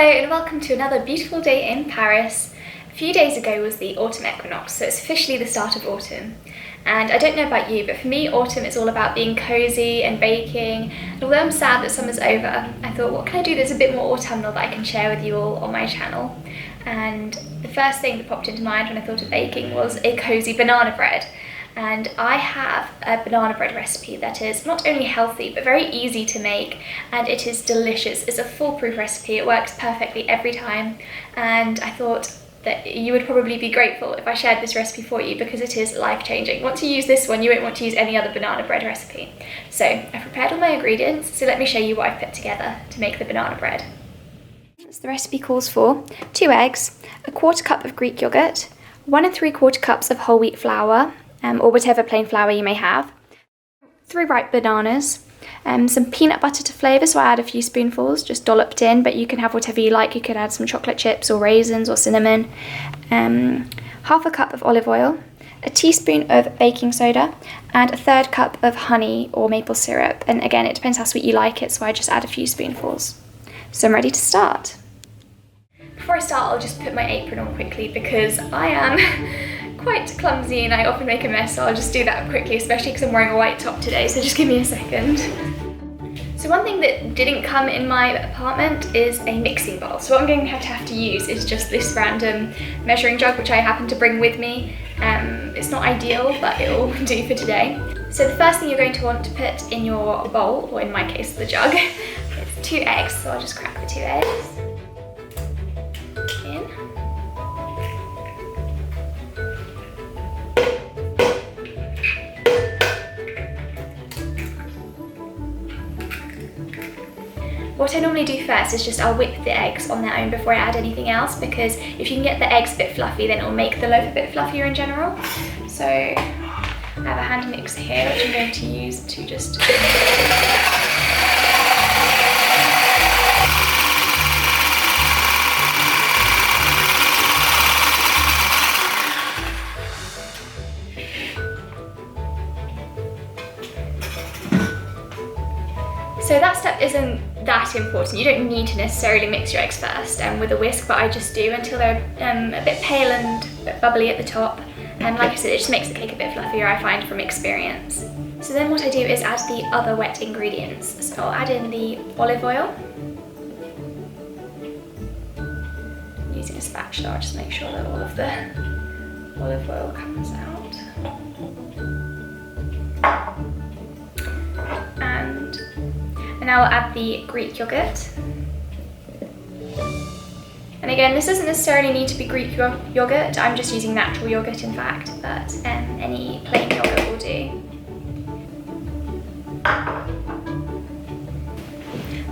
and welcome to another beautiful day in Paris. A few days ago was the autumn equinox, so it's officially the start of autumn. And I don't know about you, but for me autumn is all about being cosy and baking. And although I'm sad that summer's over, I thought, what can I do that's a bit more autumnal that I can share with you all on my channel? And the first thing that popped into mind when I thought of baking was a cosy banana bread. And I have a banana bread recipe that is not only healthy but very easy to make, and it is delicious. It's a foolproof recipe, it works perfectly every time, and I thought that you would probably be grateful if I shared this recipe for you because it is life-changing. Once you use this one, you won't want to use any other banana bread recipe. So I've prepared all my ingredients, so let me show you what I've put together to make the banana bread. So the recipe calls for 2 eggs, a 1/4 cup of Greek yoghurt, 1 3/4 cups of whole wheat flour, or whatever plain flour you may have, 3 ripe bananas, some peanut butter to flavour, so I add a few spoonfuls, just dolloped in, but you can have whatever you like. You could add some chocolate chips or raisins or cinnamon, 1/2 cup of olive oil, a teaspoon of baking soda, and a 1/3 cup of honey or maple syrup. And again, it depends how sweet you like it, so I just add a few spoonfuls. So I'm ready to start. Before I start, I'll just put my apron on quickly because I am quite clumsy and I often make a mess, so I'll just do that quickly, especially because I'm wearing a white top today, so just give me a second. So one thing that didn't come in my apartment is a mixing bowl, so what I'm going to have to use is just this random measuring jug which I happen to bring with me. It's not ideal, but it'll do for today. So the first thing you're going to want to put in your bowl, or in my case the jug, is 2 eggs, so I'll just crack the 2 eggs in. What I normally do first is just I'll whip the eggs on their own before I add anything else, because if you can get the eggs a bit fluffy, then it'll make the loaf a bit fluffier in general. So I have a hand mixer here which I'm going to use to just So that step isn't that important. You don't need to necessarily mix your eggs first with a whisk, but I just do until they're a bit pale and a bit bubbly at the top. And like I said, it just makes the cake a bit fluffier, I find, from experience. So then what I do is add the other wet ingredients. So I'll add in the olive oil. Using a spatula, I'll just make sure that all of the olive oil comes out. And now I'll add the Greek yoghurt. And again, this doesn't necessarily need to be Greek yoghurt, I'm just using natural yoghurt in fact, but any plain yoghurt will do.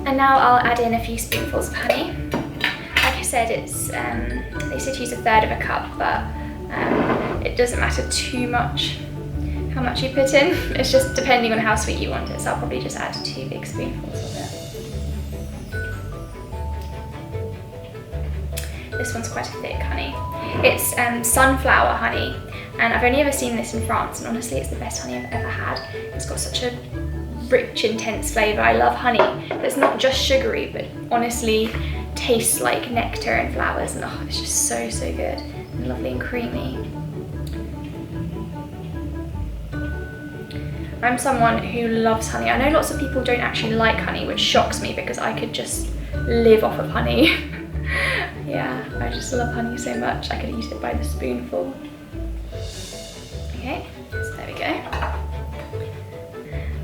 And now I'll add in a few spoonfuls of honey. Like I said, it's they said to use 1/3 of a cup, but it doesn't matter too much how much you put in. It's just depending on how sweet you want it, so I'll probably just add 2 big spoonfuls of it. This one's quite a thick honey. It's sunflower honey, and I've only ever seen this in France, and honestly it's the best honey I've ever had. It's got such a rich, intense flavour. I love honey that's not just sugary, but honestly tastes like nectar and flowers, and oh, it's just so good and lovely and creamy. I'm someone who loves honey. I know lots of people don't actually like honey, which shocks me because I could just live off of honey. Yeah, I just love honey so much. I could eat it by the spoonful. Okay, so there we go.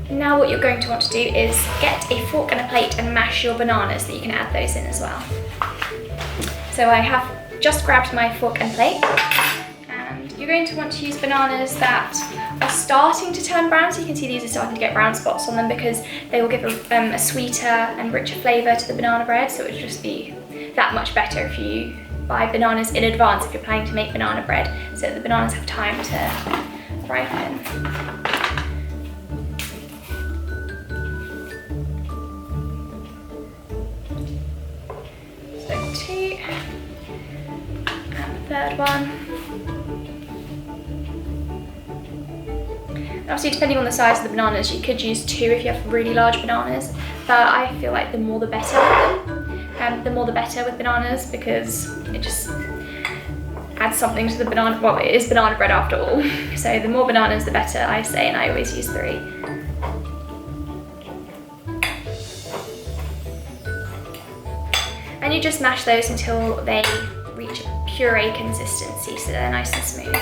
Now what you're going to want to do is get a fork and a plate and mash your bananas so that you can add those in as well. So I have just grabbed my fork and plate. You're going to want to use bananas that are starting to turn brown, so you can see these are starting to get brown spots on them because they will give a sweeter and richer flavour to the banana bread, so it would just be that much better if you buy bananas in advance if you're planning to make banana bread, so that the bananas have time to ripen. So 2, and the 3rd one. Obviously, depending on the size of the bananas, you could use 2 if you have really large bananas, but I feel like the more the better with them. the more the better with bananas, because it just adds something to the banana. Well, it is banana bread after all. So the more bananas the better, I say, and I always use 3. And you just mash those until they reach a puree consistency, so they're nice and smooth.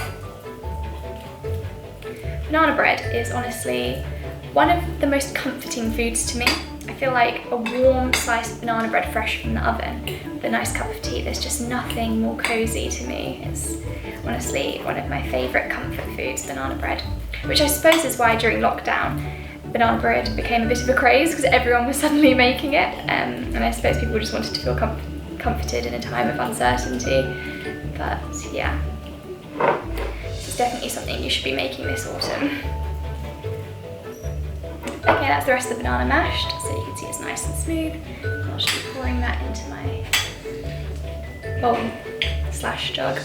Banana bread is honestly one of the most comforting foods to me. I feel like a warm slice of banana bread fresh from the oven with a nice cup of tea, there's just nothing more cozy to me. It's honestly one of my favourite comfort foods, banana bread, which I suppose is why during lockdown banana bread became a bit of a craze, because everyone was suddenly making it, and I suppose people just wanted to feel comforted in a time of uncertainty. But yeah, this is definitely something you should be making this autumn. Okay, that's the rest of the banana mashed, so you can see it's nice and smooth. I'll just be pouring that into my bowl / jug,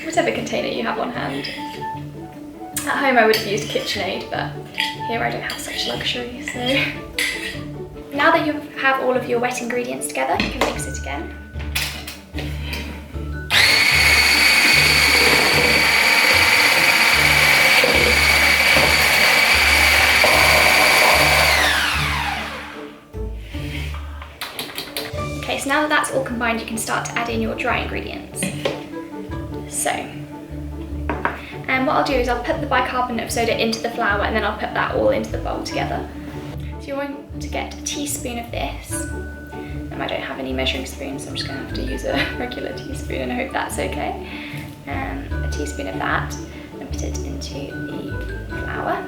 whatever container you have on hand. At home I would have used KitchenAid, but here I don't have such luxury, so. Now that you have all of your wet ingredients together, you can mix it again. Okay, so now that that's all combined, you can start to add in your dry ingredients. So, and what I'll do is I'll put the bicarbonate of soda into the flour, and then I'll put that all into the bowl together. So you're going to get a teaspoon of this. I don't have any measuring spoons, so I'm just going to have to use a regular teaspoon, and I hope that's okay. A teaspoon of that, and put it into the flour.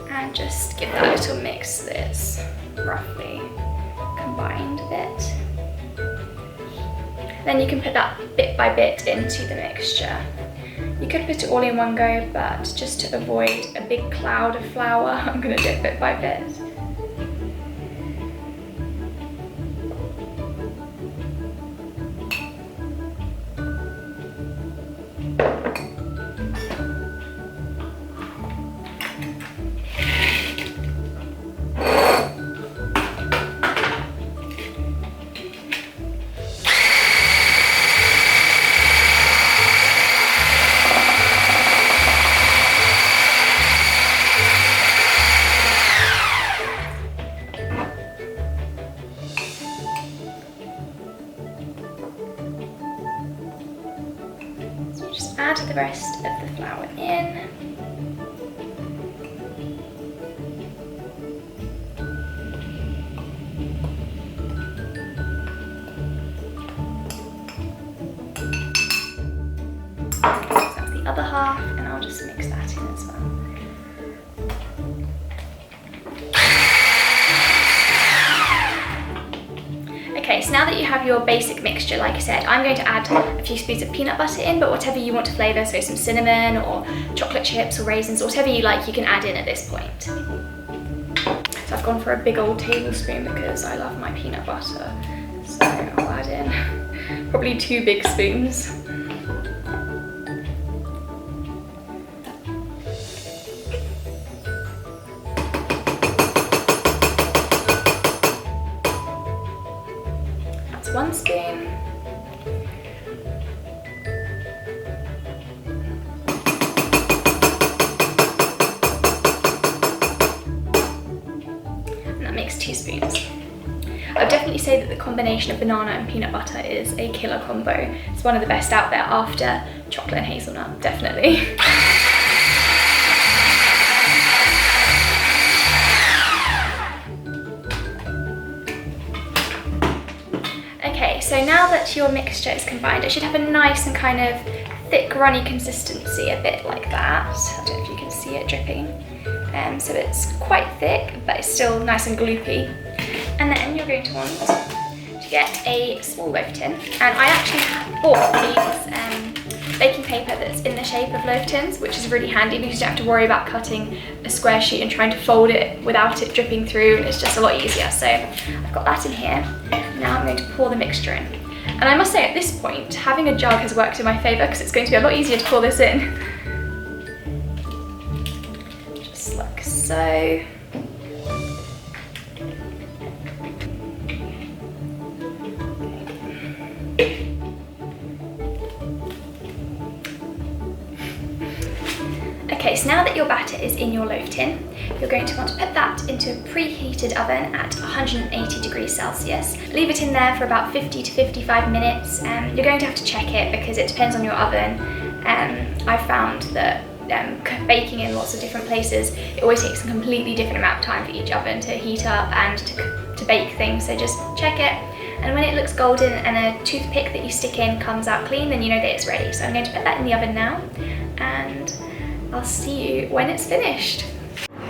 And just give that a little mix so that it's roughly combined a bit. Then you can put that bit by bit into the mixture. You could put it all in one go, but just to avoid a big cloud of flour, I'm going to do it bit by bit. Add the rest of the flour in. That's the other half, and I'll just mix that in as well. Okay, so now that you have your basic mixture, like I said, I'm going to add a few spoons of peanut butter in, but whatever you want to flavour, so some cinnamon or chocolate chips or raisins, or whatever you like, you can add in at this point. So I've gone for a big old tablespoon because I love my peanut butter, so I'll add in probably 2 big spoons. That's 1 spoon. And that makes 2 spoons. I would definitely say that the combination of banana and peanut butter is a killer combo. It's one of the best out there after chocolate and hazelnut, definitely. Okay, so now that your mixture is combined, it should have a nice and kind of thick, runny consistency, a bit like that. I don't know if you can see it dripping. So it's quite thick, but it's still nice and gloopy. And then you're going to want to get a small loaf tin. And I actually bought these baking paper that's in the shape of loaf tins, which is really handy because you don't have to worry about cutting a square sheet and trying to fold it without it dripping through, and it's just a lot easier. So I've got that in here. Now I'm going to pour the mixture in. And I must say at this point, having a jug has worked in my favour because it's going to be a lot easier to pour this in. Just like so. your batter is in your loaf tin, you're going to want to put that into a preheated oven at 180 degrees Celsius. Leave it in there for about 50 to 55 minutes. You're going to have to check it because it depends on your oven. I found that baking in lots of different places, it always takes a completely different amount of time for each oven to heat up and to bake things, so just check it. And when it looks golden and a toothpick that you stick in comes out clean, then you know that it's ready. So I'm going to put that in the oven now, and I'll see you when it's finished.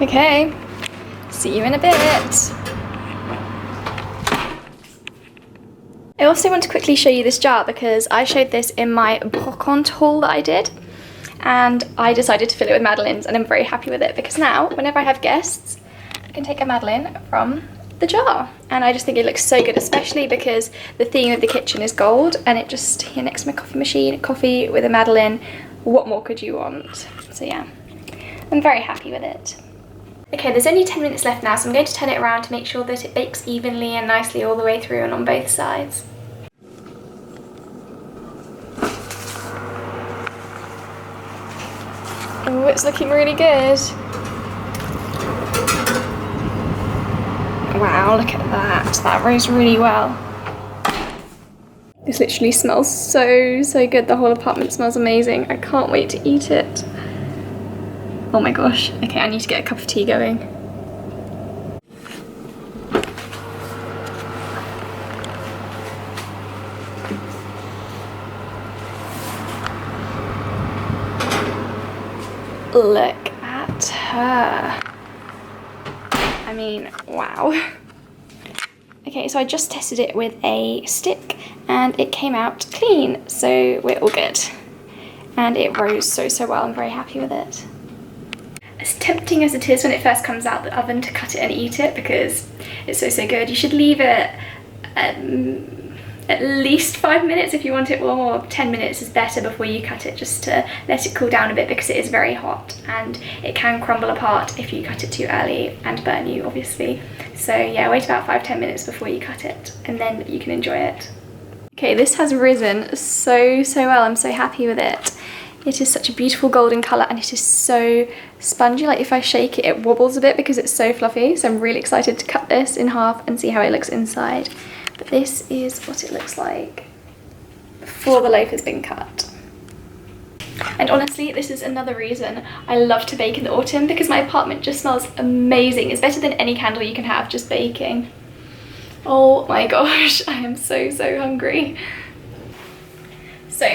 Okay, see you in a bit. I also want to quickly show you this jar because I showed this in my brocante haul that I did, and I decided to fill it with madeleines, and I'm very happy with it because now whenever I have guests I can take a madeleine from the jar, and I just think it looks so good, especially because the theme of the kitchen is gold, and it just, here next to my coffee machine, coffee with a madeleine, what more could you want? So yeah, I'm very happy with it. Okay, there's only 10 minutes left now, so I'm going to turn it around to make sure that it bakes evenly and nicely all the way through and on both sides. Oh, it's looking really good. Wow, look at that. That rose really well. This literally smells so good. The whole apartment smells amazing. I can't wait to eat it. Oh my gosh. Okay, I need to get a cup of tea going. Look at her. I mean, wow. Okay, so I just tested it with a stick and it came out clean, so we're all good. And it rose so well. I'm very happy with it. As tempting as it is when it first comes out the oven to cut it and eat it because it's so good, you should leave it at least 5 minutes if you want it, or 10 minutes is better before you cut it, just to let it cool down a bit because it is very hot and it can crumble apart if you cut it too early and burn you, obviously. So yeah, wait about 5-10 minutes before you cut it and then you can enjoy it. Okay, this has risen so well. I'm so happy with it. It is such a beautiful golden colour and it is so spongy. Like if I shake it, it wobbles a bit because it's so fluffy. So I'm really excited to cut this in half and see how it looks inside. But this is what it looks like before the loaf has been cut. And honestly, this is another reason I love to bake in the autumn, because my apartment just smells amazing. It's better than any candle you can have just baking. Oh my gosh, I am so hungry. So,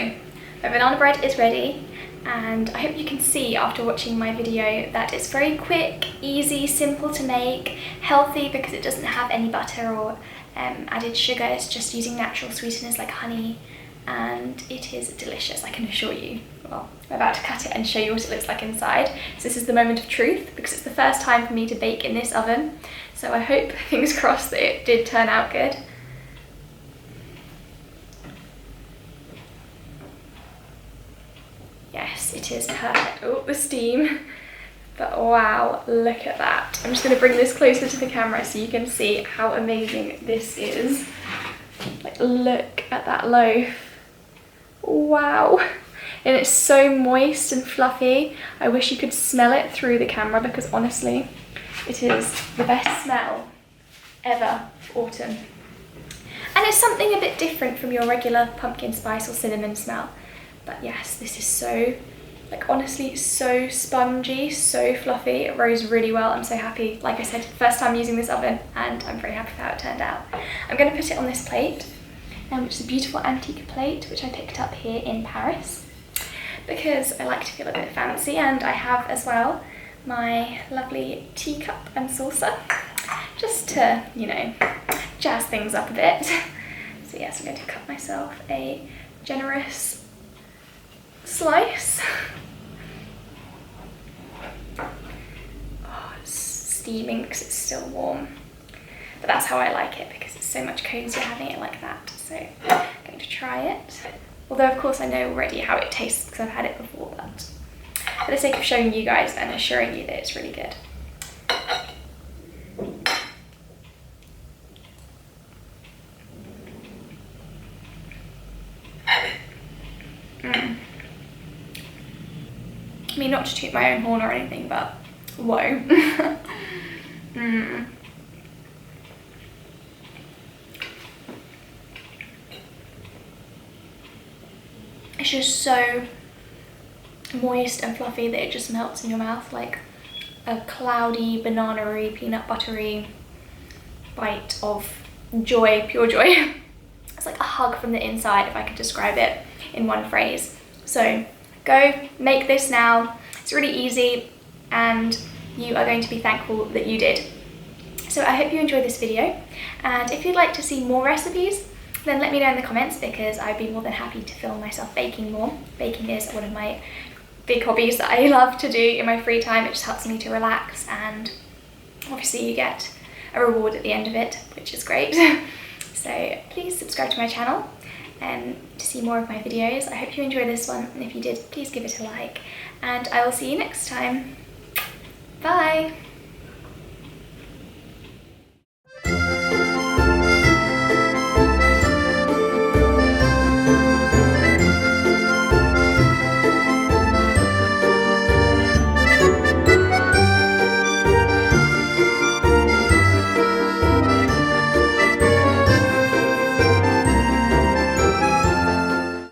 my banana bread is ready, and I hope you can see after watching my video that it's very quick, easy, simple to make, healthy because it doesn't have any butter or added sugar. It's just using natural sweeteners like honey, and it is delicious, I can assure you. Well, I'm about to cut it and show you what it looks like inside. So this is the moment of truth because it's the first time for me to bake in this oven. So I hope, fingers crossed, that it did turn out good. Yes, it is perfect. Oh, the steam. But wow, look at that. I'm just going to bring this closer to the camera so you can see how amazing this is. Like, look at that loaf. Wow. And it's so moist and fluffy. I wish you could smell it through the camera because honestly, it is the best smell ever for autumn. And it's something a bit different from your regular pumpkin spice or cinnamon smell. But yes, this is so, like, honestly so spongy, so fluffy. It rose really well. I'm so happy. Like I said, first time using this oven and I'm very happy with how it turned out. I'm going to put it on this plate, which is a beautiful antique plate which I picked up here in Paris because I like to feel a bit fancy, and I have as well my lovely teacup and saucer just to, you know, jazz things up a bit. So yes, I'm going to cut myself a generous slice. Oh, it's steaming because it's still warm. But that's how I like it because it's so much cozier having it like that. So I'm going to try it. Although of course I know already how it tastes because I've had it before, but for the sake of showing you guys and assuring you that it's really good. I mean, not to toot my own horn or anything, but whoa. It's just so moist and fluffy that it just melts in your mouth like a cloudy, banana-y, peanut buttery bite of joy, pure joy. It's like a hug from the inside, if I could describe it in one phrase. So go make this now. It's really easy and you are going to be thankful that you did. So I hope you enjoyed this video, and if you'd like to see more recipes, then let me know in the comments, because I'd be more than happy to film myself baking more. Baking is one of my big hobbies that I love to do in my free time. It just helps me to relax, and obviously you get a reward at the end of it, which is great. So please subscribe to my channel and to see more of my videos. I hope you enjoyed this one, and if you did, please give it a like, and I will see you next time. Bye!